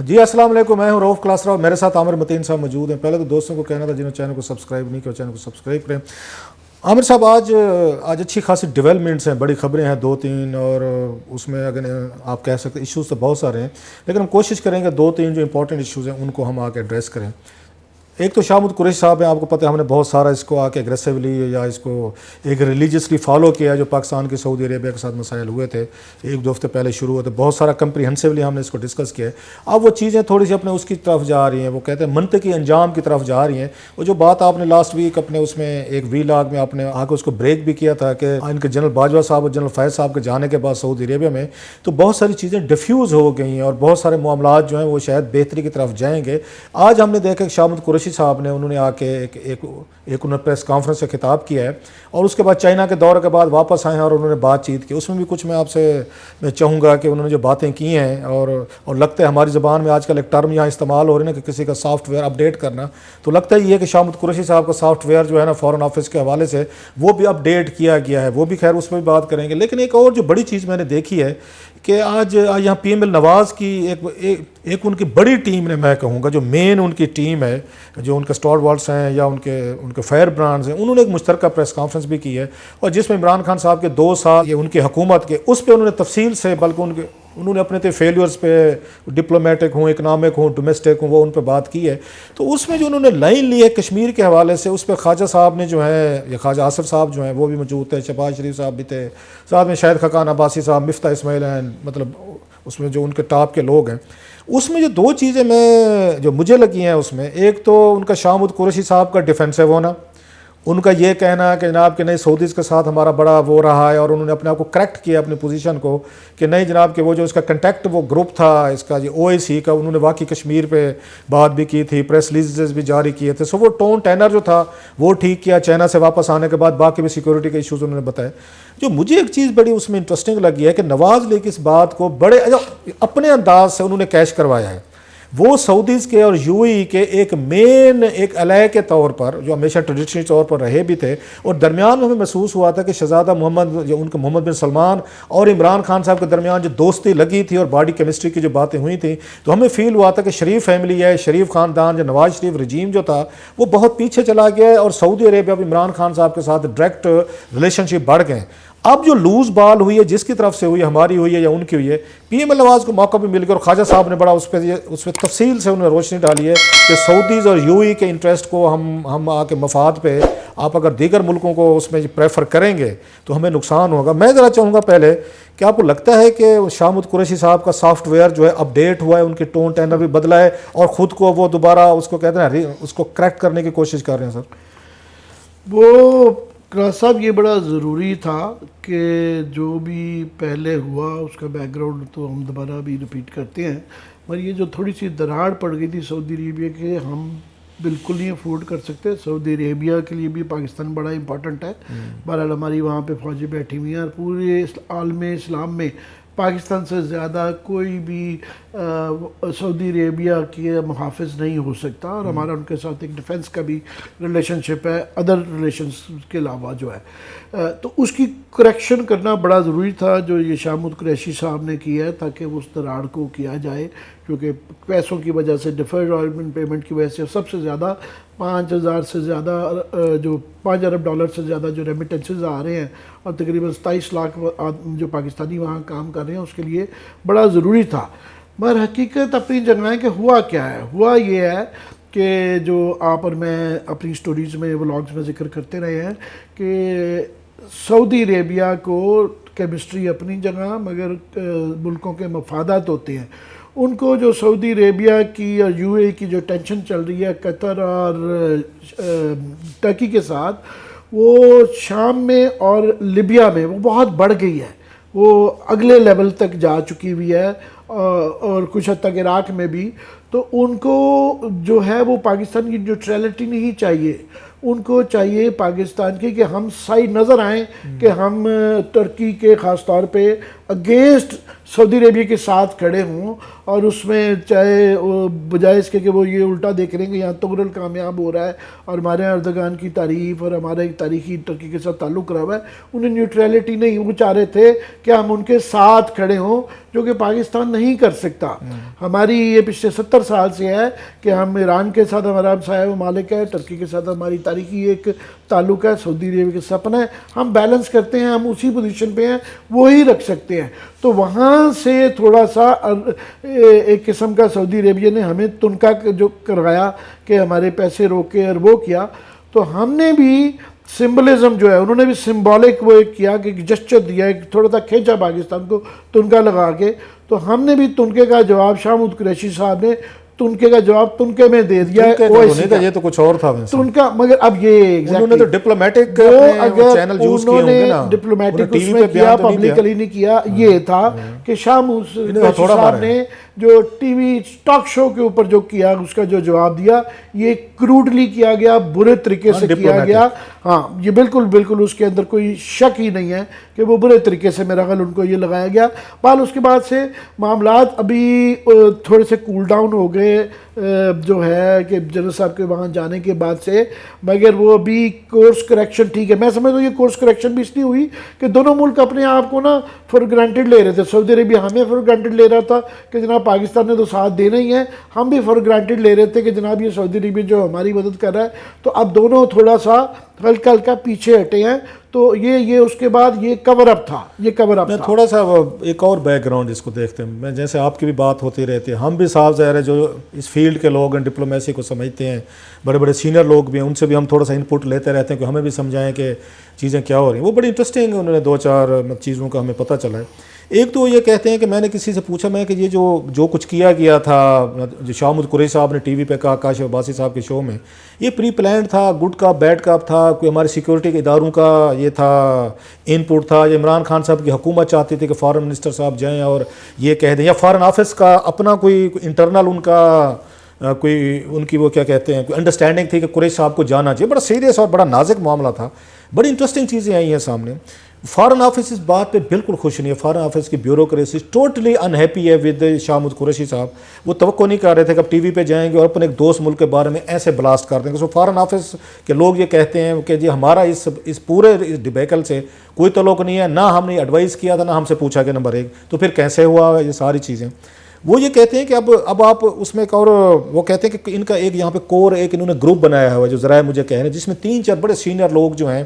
جی السلام علیکم، میں ہوں روف کلاسرا اور میرے ساتھ عامر متین صاحب موجود ہیں۔ پہلے تو دوستوں کو کہنا تھا جنہوں چینل کو سبسکرائب نہیں کیا چینل کو سبسکرائب کریں۔ عامر صاحب آج اچھی خاصی ڈیولپمنٹس ہیں، بڑی خبریں ہیں دو تین، اور اس میں اگر آپ کہہ سکتے ایشوز تو بہت سارے ہیں، لیکن ہم کوشش کریں گے دو تین جو امپورٹنٹ ایشوز ہیں ان کو ہم آ کے ایڈریس کریں۔ ایک تو شاہ محمود قریشی صاحب ہیں، آپ کو پتہ ہے ہم نے بہت سارا اس کو آ کے اگریسولی یا اس کو ایک ریلیجیسلی فالو کیا جو پاکستان کے سعودی عربیہ کے ساتھ مسائل ہوئے تھے، ایک دو ہفتے پہلے شروع ہوئے تھے، بہت سارا کمپریہنسولی ہم نے اس کو ڈسکس کیا ہے۔ اب وہ چیزیں تھوڑی سی اپنے اس کی طرف جا رہی ہیں، وہ کہتے ہیں منطقی انجام کی طرف جا رہی ہیں۔ وہ جو بات آپ نے لاسٹ ویک اپنے اس میں ایک وی لاگ میں آپ نے آ کے اس کو بریک بھی کیا تھا کہ ان کے جنرل باجوہ صاحب اور جنرل فیض صاحب کے جانے کے بعد سعودی عربیہ میں تو بہت ساری چیزیں ڈیفیوز ہو گئی ہیں اور بہت سارے معاملات جو ہیں وہ شاید بہتری کی طرف جائیں گے۔ آج ہم نے دیکھا کہ شاہ محمود قریشی صاحب نے انہوں نے آ کے ایک انہوں نے پریس کانفرنس سے خطاب کیا ہے، اور اس کے بعد چائنا کے دورے کے بعد واپس آئے ہیں اور انہوں نے بات چیت کی۔ اس میں بھی کچھ میں آپ سے میں چاہوں گا کہ انہوں نے جو باتیں کی ہیں اور لگتا ہے ہماری زبان میں آج کل ایک ٹرم یہاں استعمال ہو رہے ہیں کہ کسی کا سافٹ ویئر اپڈیٹ کرنا، تو لگتا ہے یہ کہ شاہ محمود قریشی صاحب کا سافٹ ویئر جو ہے نا فارن آفس کے حوالے سے وہ بھی اپڈیٹ کیا گیا ہے، وہ بھی خیر اس میں بھی بات کریں گے۔ لیکن ایک اور جو بڑی چیز میں نے دیکھی ہے کہ آج یہاں پی ایم ایل نواز کی ایک ان کی بڑی ٹیم نے، میں کہوں گا جو مین ان کی ٹیم ہے، جو ان کے اسٹار والٹس ہیں یا ان کے فائر برانڈز ہیں، انہوں نے ایک مشترکہ پریس کانفرنس بھی کی ہے، اور جس میں عمران خان صاحب کے 2 سال یہ ان کی حکومت کے اس پہ انہوں نے تفصیل سے، بلکہ انہوں نے اپنے فیلیئرز پہ ڈپلومیٹک ہوں، اکنامک ہوں، ڈومیسٹک ہوں، وہ ان پہ بات کی ہے۔ تو اس میں جو انہوں نے لائن لی ہے کشمیر کے حوالے سے، اس پہ خواجہ صاحب نے جو ہے یا خواجہ آصف صاحب جو ہیں وہ بھی موجود تھے، شہباز شریف صاحب بھی تھے، ساتھ میں شاہد خاقان عباسی صاحب، مفتاح اسماعیل ہیں، مطلب اس میں جو ان کے ٹاپ کے لوگ ہیں۔ اس میں جو 2 چیزیں جو مجھے لگی ہیں اس میں، ایک تو ان کا شاہ محمود قریشی صاحب کا ڈیفینسو ہونا، ان کا یہ کہنا کہ جناب کہ نہیں سعودیز کے ساتھ ہمارا بڑا وہ رہا ہے، اور انہوں نے اپنے آپ کو کریکٹ کیا اپنی پوزیشن کو کہ نہیں جناب کہ وہ جو اس کا کنٹیکٹ وہ گروپ تھا اس کا جو OIC کا، انہوں نے واقعی کشمیر پہ بات بھی کی تھی، پریس ریلیزز بھی جاری کیے تھے، سو وہ ٹون ٹینر جو تھا وہ ٹھیک کیا۔ چائنا سے واپس آنے کے بعد باقی بھی سیکورٹی کے ایشوز انہوں نے بتائے۔ جو مجھے ایک چیز بڑی اس میں انٹرسٹنگ لگی ہے کہ نواز لیگ اس بات کو بڑے اپنے انداز سے انہوں نے کیش کروایا ہے۔ وہ سعودیز کے اور UAE کے ایک مین ایک الائے کے طور پر جو ہمیشہ ٹریڈیشنل طور پر رہے بھی تھے، اور درمیان میں ہمیں محسوس ہوا تھا کہ شہزادہ محمد جو ان کے محمد بن سلمان اور عمران خان صاحب کے درمیان جو دوستی لگی تھی اور باڈی کیمسٹری کی جو باتیں ہوئی تھیں، تو ہمیں فیل ہوا تھا کہ شریف فیملی ہے، شریف خاندان جو نواز شریف رجیم جو تھا وہ بہت پیچھے چلا گیا ہے، اور سعودی عربیہ اب عمران خان صاحب کے ساتھ ڈائریکٹ ریلیشن شپ بڑھ گئے۔ اب جو لوز بال ہوئی ہے جس کی طرف سے ہوئی ہے، ہماری ہوئی ہے یا ان کی ہوئی ہے، پی ایم ایل نواز کو موقع بھی مل گیا، اور خواجہ صاحب نے بڑا اس پہ تفصیل سے انہوں نے روشنی ڈالی ہے کہ سعودیز اور UAE کے انٹرسٹ کو ہم آ کے مفاد پہ آپ اگر دیگر ملکوں کو اس میں پریفر کریں گے تو ہمیں نقصان ہوگا۔ میں ذرا چاہوں گا پہلے کہ آپ کو لگتا ہے کہ شاہ محمود قریشی صاحب کا سافٹ ویئر جو ہے اپڈیٹ ہوا ہے، ان کی ٹون ٹینر بھی بدلا ہے، اور خود کو وہ دوبارہ اس کو کہتے ہیں اس کو کریکٹ کرنے کی کوشش کر رہے ہیں؟ سر وہ صاحب یہ بڑا ضروری تھا کہ جو بھی پہلے ہوا اس کا بیک گراؤنڈ تو ہم دوبارہ بھی ریپیٹ کرتے ہیں، مگر یہ جو تھوڑی سی دراڑ پڑ گئی تھی سعودی عربیہ کے، ہم بالکل نہیں افورڈ کر سکتے۔ سعودی عربیہ کے لیے بھی پاکستان بڑا امپورٹنٹ ہے، بہرحال ہماری وہاں پہ فوجیں بیٹھی ہوئی ہیں، اور پورے عالم اسلام میں پاکستان سے زیادہ کوئی بھی سعودی عربیہ کے محافظ نہیں ہو سکتا، اور ہمارا ان کے ساتھ ایک ڈیفنس کا بھی ریلیشن شپ ہے، ادر ریلیشنز کے علاوہ جو ہے، تو اس کی کریکشن کرنا بڑا ضروری تھا جو یہ شاہ محمود قریشی صاحب نے کیا ہے، تاکہ اس دراڑ کو کیا جائے، کیونکہ پیسوں کی وجہ سے ڈیفرڈ پیمنٹ کی وجہ سے سب سے زیادہ 5,000 سے زیادہ جو $5 ارب سے زیادہ جو ریمیٹنسز آ رہے ہیں، اور تقریباً 27 لاکھ جو پاکستانی وہاں کام کر رہے ہیں، اس کے لیے بڑا ضروری تھا۔ مگر حقیقت اپنی جگہ ہے کہ ہوا کیا ہے، ہوا یہ ہے کہ جو آپ اور میں اپنی سٹوریز میں ولاگز میں ذکر کرتے رہے ہیں کہ سعودی عربیہ کو کیمسٹری اپنی جگہ، مگر ملکوں کے مفادات ہوتے ہیں، ان کو جو سعودی عربیہ کی اور UAE کی جو ٹینشن چل رہی ہے قطر اور ٹرکی کے ساتھ، وہ شام میں اور لیبیا میں وہ بہت بڑھ گئی ہے، وہ اگلے لیول تک جا چکی ہوئی ہے، اور کچھ حد تک عراق میں بھی۔ تو ان کو جو ہے وہ پاکستان کی نیوٹرلٹی نہیں چاہیے، ان کو چاہیے پاکستان کی کہ ہم سائڈ نظر آئیں کہ ہم ترکی کے خاص طور پہ اگینسٹ سعودی عربیہ کے ساتھ کھڑے ہوں، اور اس میں چاہے بجائے اس کے کہ وہ یہ الٹا دیکھ رہے ہیں کہ یہاں تغرل کامیاب ہو رہا ہے اور ہمارے اردگان کی تعریف اور ہمارا ایک تاریخی ترکی کے ساتھ تعلق رہا ہوا ہے، انہیں نیوٹریلٹی نہیں، وہ چاہ رہے تھے کہ ہم ان کے ساتھ کھڑے ہوں، جو کہ پاکستان نہیں کر سکتا۔ ہماری یہ پچھلے 70 سال سے ہے کہ ہم ایران کے ساتھ ہمارا ہمسایہ ممالک ہے، ترکی کے ساتھ ہماری تاریخی ایک تعلق ہے، سعودی عربیہ کے ساتھ ہے، ہم بیلنس کرتے ہیں، ہم اسی پوزیشن پہ ہیں، وہی رکھ سکتے ہیں۔ تو وہاں سے تھوڑا سا ایک قسم کا سعودی عربیہ نے ہمیں تنکا جو کروایا کہ ہمارے پیسے روکے اور وہ کیا، تو ہم نے بھی سمبلزم جو ہے انہوں نے بھی سمبولک وہ ایک کیا کہ جسچر دیا، ایک تھوڑا سا کھینچا پاکستان کو تنکا لگا کے، تو ہم نے بھی تنکے کا جواب شاہ محمود قریشی صاحب نے تنکے کا جواب تنکے میں دے دیا ہے۔ یہ تو کچھ اور تھا تنکا، مگر اب یہ انہوں نے تو ڈپلومیٹک چینل یوز کیے ہوں گے نا، ڈپلومیٹک اس میں کیا، پبلکلی نہیں کیا۔ یہ تھا کہ شاہ محمود قریشی صاحب نے جو ٹی وی ٹاک شو کے اوپر جو کیا، اس کا جو جواب دیا، یہ کروڈلی کیا گیا، برے طریقے سے کیا گیا۔ ہاں، یہ بالکل بالکل اس کے اندر کوئی شک ہی نہیں ہے کہ وہ برے طریقے سے میرا خیال ان کو یہ لگایا گیا۔ بال اس کے بعد سے معاملات ابھی تھوڑے سے کول ڈاؤن ہو گئے جو ہے کہ جنرل صاحب کے وہاں جانے کے بعد سے، مگر وہ ابھی کورس کریکشن ٹھیک ہے۔ میں سمجھتا ہوں یہ کورس کریکشن بھی اس لیے ہوئی کہ دونوں ملک اپنے آپ کو نا فار گرانٹیڈ لے رہے تھے۔ سعودی عربیہ ہمیں فار گرانٹیڈ لے رہا تھا کہ جناب پاکستان نے تو ساتھ دینا ہی ہے، ہم بھی فار گرانٹیڈ لے رہے تھے کہ جناب یہ سعودی عربیہ جو ہماری مدد کر رہا ہے، تو اب دونوں تھوڑا سا ہلکا ہلکا پیچھے ہٹے ہیں۔ تو یہ اس کے بعد یہ کور اپ تھا، یہ کور اپ تھا۔ میں تھوڑا سا ایک اور بیک گراؤنڈ اس کو دیکھتے ہیں، میں جیسے آپ کی بھی بات ہوتی رہتی ہے، ہم بھی صاف ظاہر ہے جو اس فیلڈ کے لوگ ہیں، ڈپلومیسی کو سمجھتے ہیں، بڑے بڑے سینئر لوگ بھی ہیں، ان سے بھی ہم تھوڑا سا انپٹ لیتے رہتے ہیں کہ ہمیں بھی سمجھائیں کہ چیزیں کیا ہو رہی ہیں۔ وہ بڑی انٹرسٹنگ ہے، انہوں نے 2-4 چیزوں کا ہمیں پتہ چلا ہے۔ ایک تو یہ کہتے ہیں کہ میں نے کسی سے پوچھا میں کہ یہ جو کچھ کیا گیا تھا، جو شاہ محمود قریشی صاحب نے ٹی وی پہ کہا کاشف عباسی صاحب کے شو میں، یہ پری پلانڈ تھا، گڈ کاپ بیڈ کاپ تھا، کوئی ہمارے سیکورٹی کے اداروں کا یہ تھا ان پٹ تھا، یا عمران خان صاحب کی حکومت چاہتی تھی کہ فارن منسٹر صاحب جائیں اور یہ کہہ دیں، یا فارن آفس کا اپنا کوئی انٹرنل ان کا کوئی ان کی وہ کیا کہتے ہیں کوئی انڈرسٹینڈنگ تھی کہ قریشی صاحب کو جانا چاہیے۔ بڑا سیریس اور بڑا نازک معاملہ تھا، بڑی انٹرسٹنگ چیزیں آئی ہیں سامنے۔ فارن آفس اس بات پہ بالکل خوش نہیں ہے، فارن آفس کی بیوروکریسی ٹوٹلی انہیپی ہے ود شاہ محمود قریشی صاحب۔ وہ توقع نہیں کر رہے تھے کہ اب ٹی وی پہ جائیں گے اور اپنے ایک دوست ملک کے بارے میں ایسے بلاسٹ کر دیں گے۔ سو فارن آفس کے لوگ یہ کہتے ہیں کہ جی ہمارا اس پورے ڈبیکل سے کوئی تعلق نہیں ہے، نہ ہم نے ایڈوائز کیا تھا، نہ ہم سے پوچھا کہ نمبر 1 تو پھر کیسے ہوا یہ ساری چیزیں۔ وہ یہ کہتے ہیں کہ اب آپ اس میں ایک اور وہ کہتے ہیں کہ ان کا ایک یہاں پہ کور ایک انہوں نے گروپ بنایا ہوا ہے جو ذرائع مجھے کہہ رہے ہیں، جس میں 3-4 بڑے سینئر لوگ جو ہیں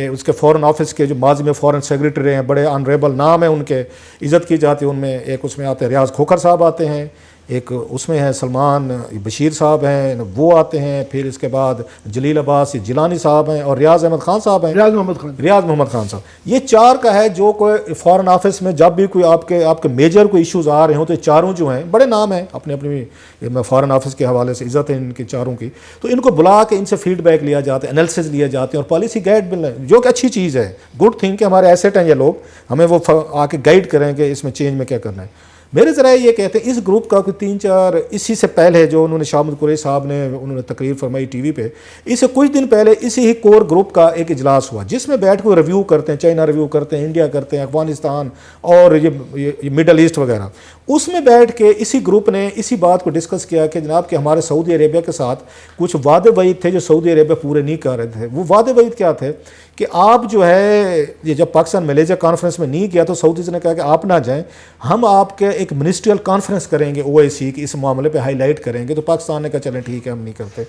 اس کے فارن آفس کے جو ماضی میں فارن سیکریٹری ہیں، بڑے آنریبل نام ہیں ان کے، عزت کی جاتی ہے ان میں۔ ایک اس میں آتے ہیں ریاض کھوکھر صاحب آتے ہیں، ایک اس میں ہے سلمان بشیر صاحب ہیں، وہ آتے ہیں، پھر اس کے بعد جلیل عباس جیلانی صاحب ہیں، اور ریاض احمد خان صاحب ہیں، ریاض محمد خان صاحب۔ یہ 4 کا ہے جو کوئی فارن آفس میں جب بھی کوئی آپ کے میجر کوئی ایشوز آ رہے ہوں تو یہ چاروں جو ہیں بڑے نام ہیں، اپنے فارن آفس کے حوالے سے عزت ہے ان کے چاروں کی، تو ان کو بلا کے ان سے فیڈ بیک لیا جاتا ہے، انالیسز لیے جاتے ہیں اور پالیسی گائیڈ مل رہے ہیں، جو کہ اچھی چیز ہے، گڈ تھنگ کہ ہمارے ایسیٹ ہیں یہ لوگ، ہمیں وہ آ کے گائیڈ کریں کہ اس میں چینج میں کیا کرنا ہے۔ میرے ذرائع یہ کہتے ہیں اس گروپ کا کوئی 3-4 اسی سے پہلے جو انہوں نے شاہ محمود قریشی صاحب نے انہوں نے تقریر فرمائی ٹی وی پہ، اس سے کچھ دن پہلے اسی ہی کور گروپ کا ایک اجلاس ہوا جس میں بیٹھ کے ریویو کرتے ہیں، چائنا ریویو کرتے ہیں، انڈیا کرتے ہیں، افغانستان اور یہ مڈل ایسٹ وغیرہ۔ اس میں بیٹھ کے اسی گروپ نے اسی بات کو ڈسکس کیا کہ جناب کہ ہمارے سعودی عربیہ کے ساتھ کچھ وعدے وعید تھے جو سعودی عربیہ پورے نہیں کر رہے تھے۔ وہ وعدے وعید کیا تھے کہ آپ جو ہے یہ جب پاکستان ملیشیا کانفرنس میں نہیں گیا تو سعودیز نے کہا کہ آپ نہ جائیں، ہم آپ کے ایک منسٹریل کانفرنس کریں گے OIC کی، اس معاملے پہ ہائی لائٹ کریں گے۔ تو پاکستان نے کہا چلیں ٹھیک ہے ہم نہیں کرتے۔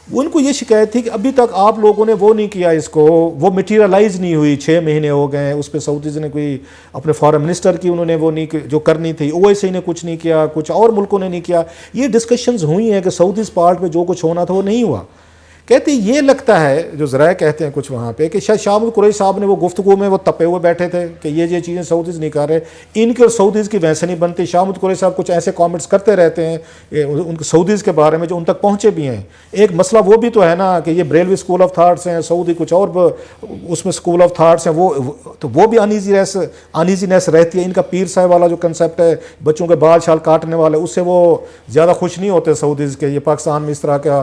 ان کو یہ شکایت تھی کہ ابھی تک آپ لوگوں نے وہ نہیں کیا، اس کو وہ میٹیریلائز نہیں ہوئی، 6 مہینے ہو گئے ہیں، اس پہ سعودیز نے کوئی اپنے فارن منسٹر کی انہوں نے وہ نہیں جو کرنی تھی، OIC نے کچھ نہیں کیا، کچھ اور ملکوں نے نہیں کیا۔ یہ ڈسکشنز ہوئی ہیں کہ سعودیز پارٹ میں جو کچھ ہونا تھا وہ نہیں ہوا۔ کہتے یہ لگتا ہے جو ذرائع کہتے ہیں کچھ وہاں پہ کہ شاید شاہ محمود قریشی صاحب نے وہ گفتگو میں وہ تپے ہوئے بیٹھے تھے کہ یہ چیزیں سعودیز نہیں کر رہے، ان کے اور سعودیز کی ویسے نہیں بنتی۔ شاہ محمود قریشی صاحب کچھ ایسے کامنٹس کرتے رہتے ہیں ان کے سعودیز کے بارے میں جو ان تک پہنچے بھی ہیں۔ ایک مسئلہ وہ بھی تو ہے نا کہ یہ بریلوی اسکول آف تھاٹس ہیں، سعودی کچھ اور اس میں اسکول آف تھاٹس ہیں، وہ بھی انیزینیس رہتی ہے۔ ان کا پیر صاحب والا جو کنسیپٹ ہے بچوں کے بال شال کاٹنے والے، اس سے وہ زیادہ خوش نہیں ہوتے سعودیز کے، یہ پاکستان میں اس طرح کا